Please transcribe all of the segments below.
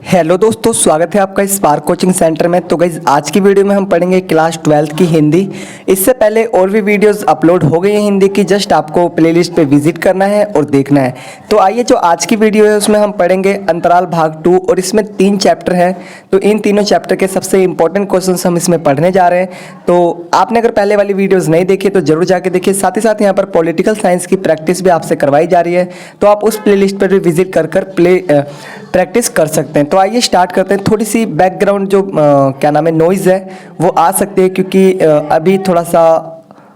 Hello दोस्तों, स्वागत है आपका स्पार्क कोचिंग सेंटर में। तो गाइज आज की वीडियो में हम पढ़ेंगे क्लास 12 की हिंदी। इससे पहले और भी वीडियोस अपलोड हो गई हैं हिंदी की, जस्ट आपको प्लेलिस्ट पे विजिट करना है और देखना है। तो आइए, जो आज की वीडियो है उसमें हम पढ़ेंगे अंतराल भाग 2 और इसमें 3 चैप्टर हैं। तो इन तीनों चैप्टर के सबसे इंपॉर्टेंट क्वेश्चन हम इसमें पढ़ने जा रहे हैं। तो आपने अगर पहले वाली वीडियोज़ नहीं देखी तो जरूर जाके देखिए। साथ ही साथ यहाँ पर पॉलिटिकल साइंस की प्रैक्टिस भी आपसे करवाई जा रही है, तो आप उस प्लेलिस्ट पर भी विजिट कर प्रैक्टिस कर सकते हैं। तो आइए स्टार्ट करते हैं। थोड़ी सी बैकग्राउंड जो क्या नाम है नॉइज़ है वो आ सकती है, क्योंकि अभी थोड़ा सा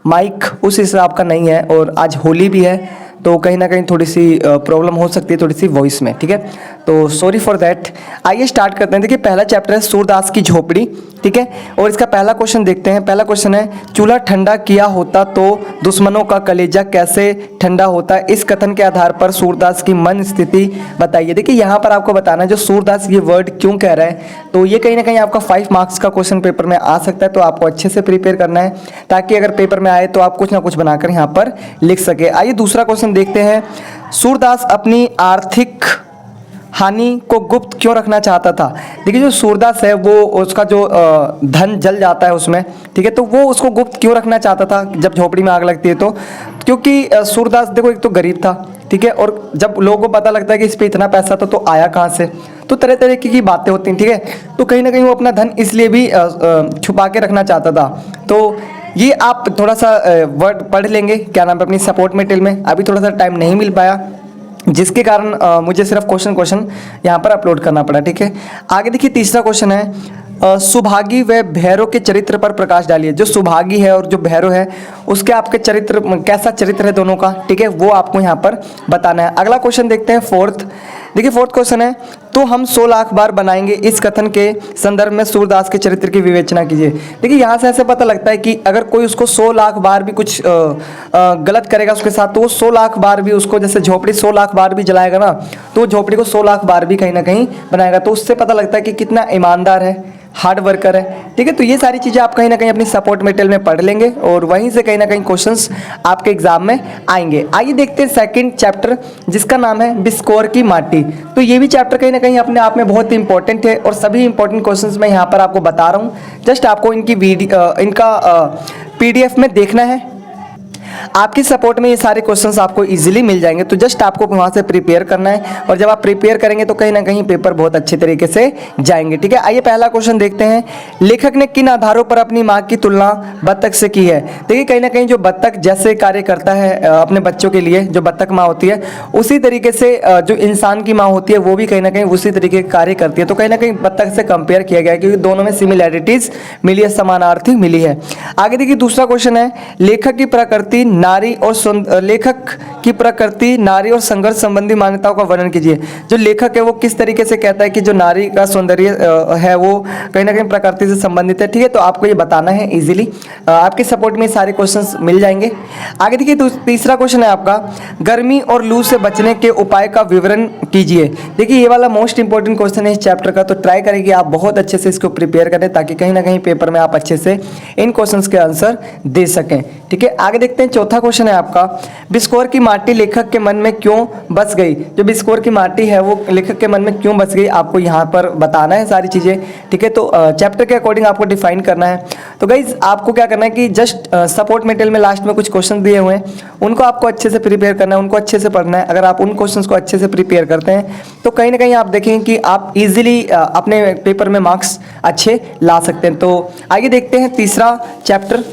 माइक उस हिसाब का नहीं है और आज होली भी है, तो कहीं ना कहीं थोड़ी सी प्रॉब्लम हो सकती है थोड़ी सी वॉइस में, ठीक है। तो सॉरी फॉर दैट। आइए स्टार्ट करते हैं। देखिए, पहला चैप्टर है सूरदास की झोपड़ी, ठीक है। और इसका पहला क्वेश्चन देखते हैं। पहला क्वेश्चन है, चूल्हा ठंडा किया होता तो दुश्मनों का कलेजा कैसे ठंडा होता। इस कथन के आधार पर सूरदास की मन स्थिति बताइए। देखिए, यहाँ पर आपको बताना है जो सूरदास ये वर्ड क्यों कह रहा है। तो ये कहीं ना कहीं आपका 5 मार्क्स का क्वेश्चन पेपर में आ सकता है, तो आपको अच्छे से प्रिपेयर करना है ताकि अगर पेपर में आए तो आप कुछ ना कुछ बनाकर यहाँ पर लिख सके। आइए दूसरा क्वेश्चन देखते हैं। सूरदास अपनी आर्थिक हानि को गुप्त क्यों रखना चाहता था। देखिए, जो सूरदास है वो उसका जो धन जल जाता है उसमें, ठीक है, तो वो उसको गुप्त क्यों रखना चाहता था जब झोपड़ी में आग लगती है तो। क्योंकि सूरदास देखो एक तो गरीब था, ठीक है, और जब लोगों को पता लगता है कि इस पे इतना पैसा था तो आया कहाँ से, तो तरह तरह की बातें होती हैं, ठीक है। तो कहीं ना कहीं वो अपना धन इसलिए भी छुपा के रखना चाहता था। तो ये आप थोड़ा सा वर्ड पढ़ लेंगे, क्या नाम है, अपनी सपोर्ट मटेरियल में। अभी थोड़ा सा टाइम नहीं मिल पाया, जिसके कारण मुझे सिर्फ क्वेश्चन यहाँ पर अपलोड करना पड़ा, ठीक है। आगे देखिए, तीसरा क्वेश्चन है, सुभागी व भैरव के चरित्र पर प्रकाश डालिए। जो सुभागी है और जो भैरव है उसके आपके चरित्र, कैसा चरित्र है दोनों का, ठीक है, वो आपको यहाँ पर बताना है। अगला क्वेश्चन देखते हैं, फोर्थ। देखिए, फोर्थ क्वेश्चन है, तो हम 100 लाख बार बनाएंगे, इस कथन के संदर्भ में सूरदास के चरित्र की विवेचना कीजिए। देखिए, यहाँ से ऐसे पता लगता है कि अगर कोई उसको 100 लाख बार भी कुछ गलत करेगा उसके साथ, तो वो 100 लाख बार भी उसको, जैसे झोपड़ी 100 लाख बार भी जलाएगा ना, तो वो झोपड़ी को 100 लाख बार भी कहीं ना कहीं बनाएगा। तो उससे पता लगता है कि कितना ईमानदार है, हार्ड वर्कर है, ठीक है। तो ये सारी चीज़ें आप कहीं ना कहीं अपनी सपोर्ट मटेरियल में पढ़ लेंगे और वहीं से कहीं ना कहीं क्वेश्चंस आपके एग्जाम में आएंगे। आइए देखते हैं सेकंड चैप्टर, जिसका नाम है बिस्कोर की माटी। तो ये भी चैप्टर कहीं ना कहीं अपने आप में बहुत इंपॉर्टेंट है और सभी इंपॉर्टेंट क्वेश्चंस मैं यहाँ पर आपको बता रहा हूँ। जस्ट आपको इनका PDF में देखना है। आपकी सपोर्ट में ये सारे क्वेश्चंस आपको इजीली मिल जाएंगे, तो जस्ट आपको वहाँ से प्रिपेयर करना है और जब आप प्रिपेयर करेंगे तो कहीं ना कहीं पेपर बहुत अच्छे तरीके से जाएंगे, ठीक है। आइए पहला क्वेश्चन देखते हैं। लेखक ने किन आधारों पर अपनी माँ की तुलना बत्तख से की है। देखिए, कहीं ना कहीं जो बत्तख जैसे कार्य करता है अपने बच्चों के लिए, जो बत्तख माँ होती है, उसी तरीके से जो इंसान की माँ होती है वो भी कहीं ना कहीं उसी तरीके का कार्य करती है। तो कहीं ना कहीं बत्तख से कंपेयर किया गया है, क्योंकि दोनों में सिमिलैरिटीज मिली है, समानार्थी मिली है। आगे देखिए, दूसरा क्वेश्चन है, लेखक की प्रकृति लेखक की प्रकृति नारी और संघर्ष संबंधी मान्यताओं का वर्णन कीजिए। जो लेखक है वो किस तरीके से कहता है कि जो नारी का सौंदर्य है वो कहीं ना कहीं प्रकृति से संबंधित है, ठीक है। तो आपको ये बताना है इजीली, आपके सपोर्ट में सारे क्वेश्चंस मिल जाएंगे। आगे देखिए, तीसरा क्वेश्चन है आपका, गर्मी और लू से बचने के उपाय का विवरण कीजिए। देखिए, ये वाला मोस्ट इंपॉर्टेंट क्वेश्चन है इस चैप्टर का, तो ट्राई करेंगे आप बहुत अच्छे से इसको प्रिपेयर करें ताकि कहीं ना कहीं पेपर में आप अच्छे से इन क्वेश्चन के आंसर दे सकें, ठीक है। आगे देखते हैं, चौथा क्वेश्चन है आपका, बिस्कोर की माटी लेखक के मन में क्यों बस गई। जो बिस्कोर की माटी है वो लेखक के मन में क्यों बस गई, आपको यहाँ पर बताना है सारी चीजें, ठीक है। तो चैप्टर के अकॉर्डिंग आपको डिफाइन करना है। तो गाइज आपको क्या करना है कि जस्ट सपोर्ट मटेरियल में लास्ट में कुछ क्वेश्चन दिए हुए हैं, उनको आपको अच्छे से प्रिपेयर करना है, उनको अच्छे से पढ़ना है। अगर आप उन क्वेश्चन को अच्छे से प्रिपेयर करते हैं तो कहीं ना कहीं आप देखेंगे कि आप इजिली अपने पेपर में मार्क्स अच्छे ला सकते हैं। तो आइए देखते हैं तीसरा चैप्टर।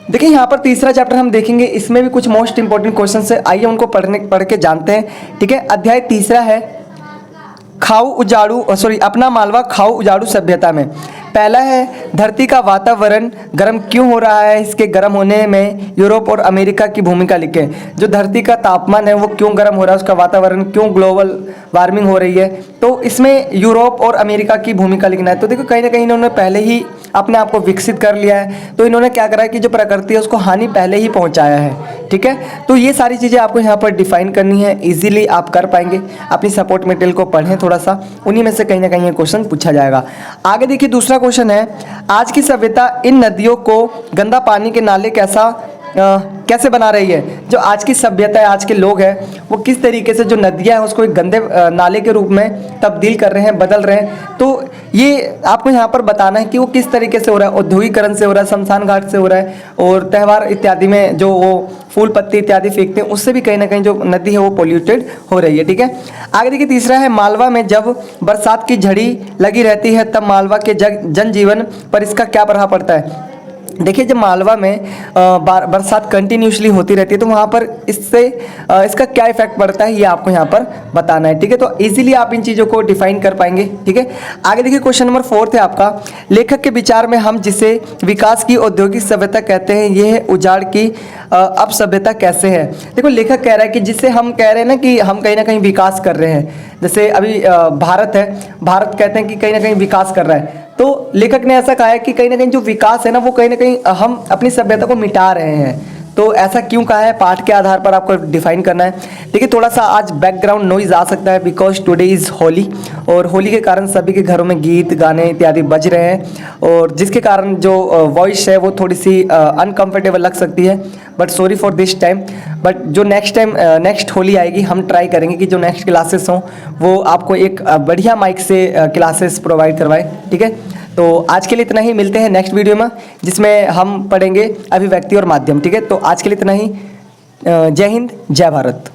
देखिए, यहाँ पर तीसरा चैप्टर हम देखेंगे, इसमें भी कुछ मोस्ट इंपॉर्टेंट क्वेश्चन है। आइए उनको पढ़ के जानते हैं, ठीक है। अध्याय तीसरा है, अपना मालवा खाओ उजाड़ू सभ्यता में। पहला है, धरती का वातावरण गर्म क्यों हो रहा है, इसके गर्म होने में यूरोप और अमेरिका की भूमिका लिखें। जो धरती का तापमान है वो क्यों गर्म हो रहा है, उसका वातावरण क्यों ग्लोबल वार्मिंग हो रही है, तो इसमें यूरोप और अमेरिका की भूमिका लिखना है। तो देखो, कहीं ना कहीं इन्होंने पहले ही अपने आप को विकसित कर लिया है, तो इन्होंने क्या करा है कि जो प्रकृति है उसको हानि पहले ही पहुंचाया है, ठीक है। तो ये सारी चीज़ें आपको यहाँ पर डिफाइन करनी है, इजीली आप कर पाएंगे। अपनी सपोर्ट मटेरियल को पढ़ें थोड़ा सा, उन्हीं में से कहीं ना कहीं ये क्वेश्चन पूछा जाएगा। आगे देखिए, दूसरा क्वेश्चन है, आज की सभ्यता इन नदियों को गंदा पानी के नाले कैसा कैसे बना रही है। जो आज की सभ्यता है, आज के लोग हैं, वो किस तरीके से जो नदियाँ हैं उसको एक गंदे नाले के रूप में तब्दील कर रहे हैं, बदल रहे हैं। तो ये आपको यहाँ पर बताना है कि वो किस तरीके से हो रहा है। औद्योगिकरण से हो रहा है, शमशान घाट से हो रहा है, और त्यौहार इत्यादि में जो वो फूल पत्ती इत्यादि फेंकते हैं उससे भी कहीं ना कहीं जो नदी है वो पोल्यूटेड हो रही है। ठीक है, आगे देखिए तीसरा है, मालवा में जब बरसात की झड़ी लगी रहती है तब मालवा के जनजीवन पर इसका क्या प्रभाव पड़ता है। देखिए जब मालवा में बरसात कंटिन्यूसली होती रहती है तो वहाँ पर इससे इसका क्या इफेक्ट पड़ता है ये आपको यहाँ पर बताना है। ठीक है, तो इजीली आप इन चीज़ों को डिफाइन कर पाएंगे। ठीक है, आगे देखिए क्वेश्चन नंबर 4 है आपका, लेखक के विचार में हम जिसे विकास की औद्योगिक सभ्यता कहते हैं यह उजाड़ की अब सभ्यता कैसे है। देखो लेखक कह रहा है कि जिससे हम कह रहे हैं ना कि हम कहीं ना कहीं विकास कर रहे हैं, जैसे अभी भारत है, भारत कहते हैं कि कहीं ना कहीं विकास कर रहा है, तो लेखक ने ऐसा कहा है कि कहीं ना कहीं जो विकास है ना वो कहीं ना कहीं हम अपनी सभ्यता को मिटा रहे हैं। तो ऐसा क्यों कहा है, पाठ के आधार पर आपको डिफाइन करना है। देखिए थोड़ा सा आज बैकग्राउंड नॉइज आ सकता है बिकॉज टुडे इज़ होली, और होली के कारण सभी के घरों में गीत गाने इत्यादि बज रहे हैं, और जिसके कारण जो वॉइस है वो थोड़ी सी अनकंफर्टेबल लग सकती है, but sorry for this time. But जो नेक्स्ट होली आएगी हम ट्राई करेंगे कि जो नेक्स्ट क्लासेस हों वो आपको एक बढ़िया माइक से क्लासेस प्रोवाइड करवाए। ठीक है, तो आज के लिए इतना ही, मिलते हैं नेक्स्ट वीडियो में जिसमें हम पढ़ेंगे अभिव्यक्ति और माध्यम। ठीक है, तो आज के लिए इतना ही। जय हिंद, जय भारत।